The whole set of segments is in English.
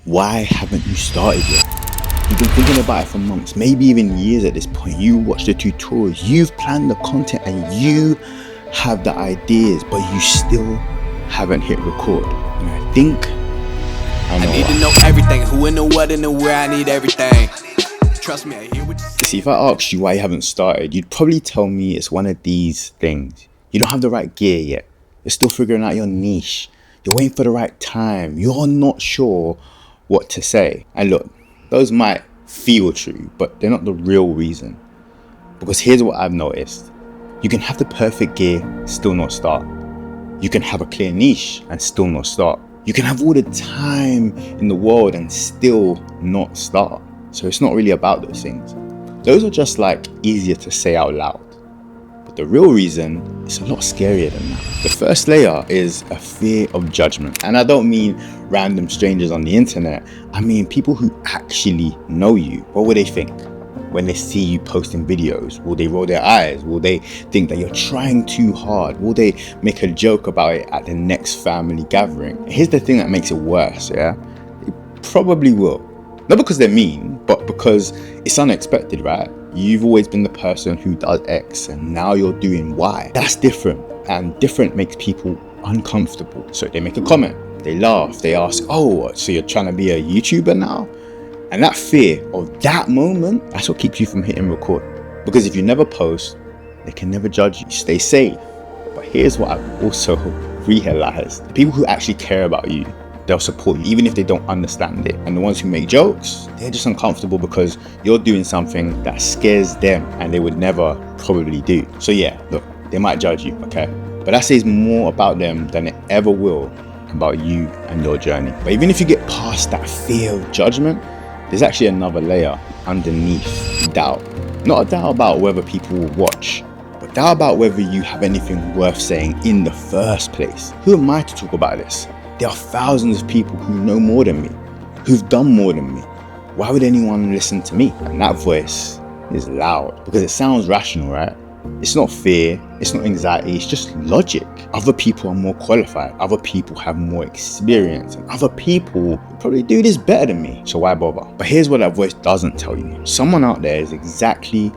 Why haven't you started yet? You've been thinking about it for months, maybe even years at this point. You watch the tutorials, you've planned the content, and you have the ideas, but you still haven't hit record. And I think I need to know everything, who and the what and the where. I need everything. Trust me, I hear what you say. See, if I asked you why you haven't started, you'd probably tell me it's one of these things. You don't have the right gear yet. You're still figuring out your niche. You're waiting for the right time. You're not sure what to say. And look, those might feel true, but they're not the real reason. Because here's what I've noticed. You can have the perfect gear, still not start. You can have a clear niche and still not start. You can have all the time in the world and still not start. So it's not really about those things. Those are just like easier to say out loud. But the real reason is a lot scarier than that. The first layer is a fear of judgment. And I don't mean random strangers on the internet. I mean people who actually know you. What will they think when they see you posting videos? Will they roll their eyes? Will they think that you're trying too hard? Will they make a joke about it at the next family gathering? Here's the thing that makes it worse, yeah? They probably will. Not because they're mean, but because it's unexpected, right? You've always been the person who does X and now you're doing Y. That's different, and different makes people uncomfortable. So they make a comment, they laugh, they ask, oh, so you're trying to be a YouTuber now? And that fear of that moment, that's what keeps you from hitting record. Because if you never post, they can never judge you. Stay safe. But here's what I've also realized. The people who actually care about you, they'll support you even if they don't understand it. And the ones who make jokes, they're just uncomfortable because you're doing something that scares them and they would never probably do. So yeah, look, they might judge you, okay? But that says more about them than it ever will about you and your journey. But even if you get past that fear of judgment, there's actually another layer underneath doubt. Not a doubt about whether people will watch, but doubt about whether you have anything worth saying in the first place. Who am I to talk about this? There are thousands of people who know more than me, who've done more than me. Why would anyone listen to me? And that voice is loud because it sounds rational, right? It's not fear, it's not anxiety, it's just logic. Other people are more qualified, other people have more experience, and other people probably do this better than me, so why bother? But here's what that voice doesn't tell you. Someone out there is exactly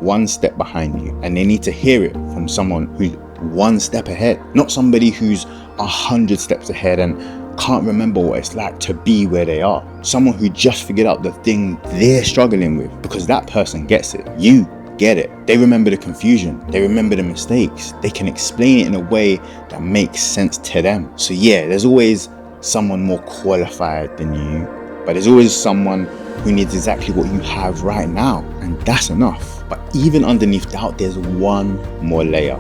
one step behind you, and they need to hear it from someone who's one step ahead, not somebody who's 100 steps ahead and can't remember what it's like to be where they are. Someone who just figured out the thing they're struggling with, because that person gets it. You get it. They remember the confusion. They remember the mistakes. They can explain it in a way that makes sense to them. So yeah, there's always someone more qualified than you, but there's always someone who needs exactly what you have right now, and that's enough. But even underneath doubt, there's one more layer.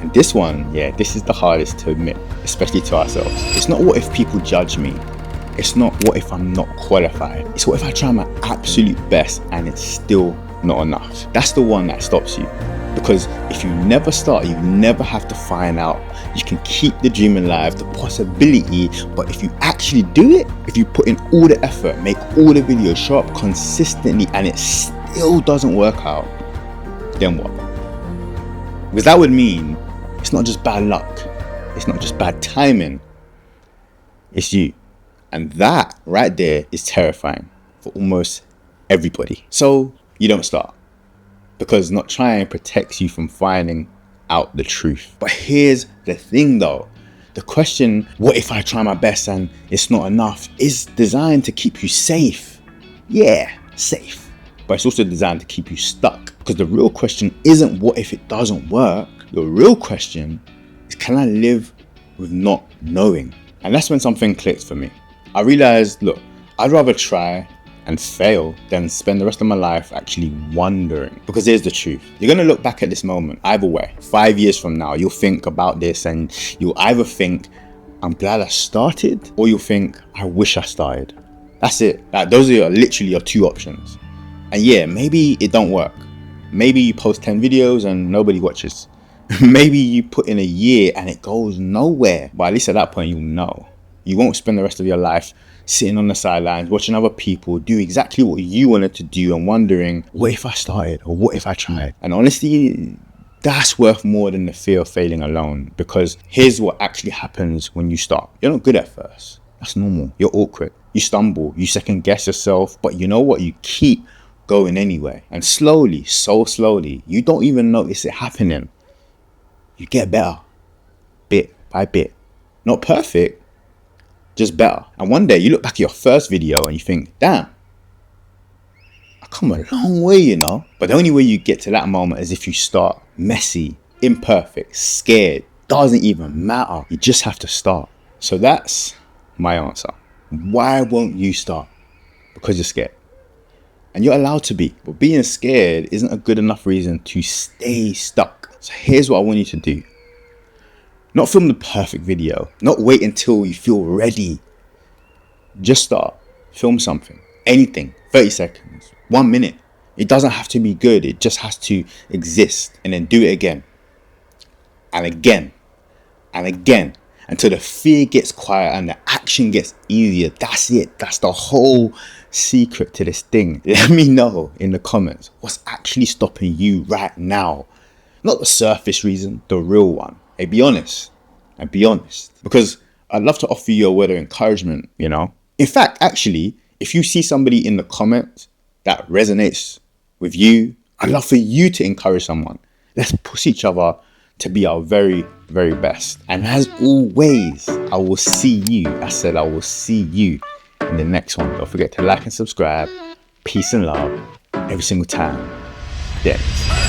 And this one, yeah, this is the hardest to admit, especially to ourselves. It's not what if people judge me. It's not what if I'm not qualified. It's what if I try my absolute best and it's still not enough. That's the one that stops you. Because if you never start, you never have to find out. You can keep the dream alive, the possibility, but if you actually do it, if you put in all the effort, make all the videos, show up consistently, and it still doesn't work out, then what? Because that would mean it's not just bad luck, it's not just bad timing, it's you. And that right there is terrifying for almost everybody. So you don't start, because not trying protects you from finding out the truth. But here's the thing though, the question, what if I try my best and it's not enough, is designed to keep you safe. Yeah, safe. But it's also designed to keep you stuck. Because the real question isn't what if it doesn't work. The real question is, can I live with not knowing? And that's when something clicked for me. I realized, look, I'd rather try and fail than spend the rest of my life actually wondering. Because here's the truth. You're going to look back at this moment either way. 5 years from now, you'll think about this and you'll either think, I'm glad I started, or you'll think, I wish I started. That's it. Like, those are literally your two options. And yeah, maybe it don't work. Maybe you post 10 videos and nobody watches. Maybe you put in a year and it goes nowhere. But at least at that point, you'll know. You won't spend the rest of your life sitting on the sidelines, watching other people do exactly what you wanted to do and wondering, what if I started? Or what if I tried? And honestly, that's worth more than the fear of failing alone. Because here's what actually happens when you start. You're not good at first. That's normal. You're awkward. You stumble, you second guess yourself, but you know what? You keep going anyway. And slowly, so slowly, you don't even notice it happening. You get better, bit by bit. Not perfect, just better. And one day you look back at your first video and you think, damn, I come a long way, you know. But the only way you get to that moment is if you start messy, imperfect, scared. Doesn't even matter. You just have to start. So that's my answer. Why won't you start? Because you're scared. And you're allowed to be. But being scared isn't a good enough reason to stay stuck. So here's what I want you to do. Not film the perfect video. Not wait until you feel ready. Just start. Film something. Anything. 30 seconds. 1 minute. It doesn't have to be good. It just has to exist. And then do it again. And again. And again. Until the fear gets quiet and the action gets easier. That's it. That's the whole secret to this thing. Let me know in the comments what's actually stopping you right now. Not the surface reason, the real one. Hey, be honest. And be honest. Because I'd love to offer you a word of encouragement, you know. In fact, actually, if you see somebody in the comments that resonates with you, I'd love for you to encourage someone. Let's push each other to be our very, very best. And as always, I will see you. I said I will see you in the next one. Don't forget to like and subscribe. Peace and love every single time. Dennis.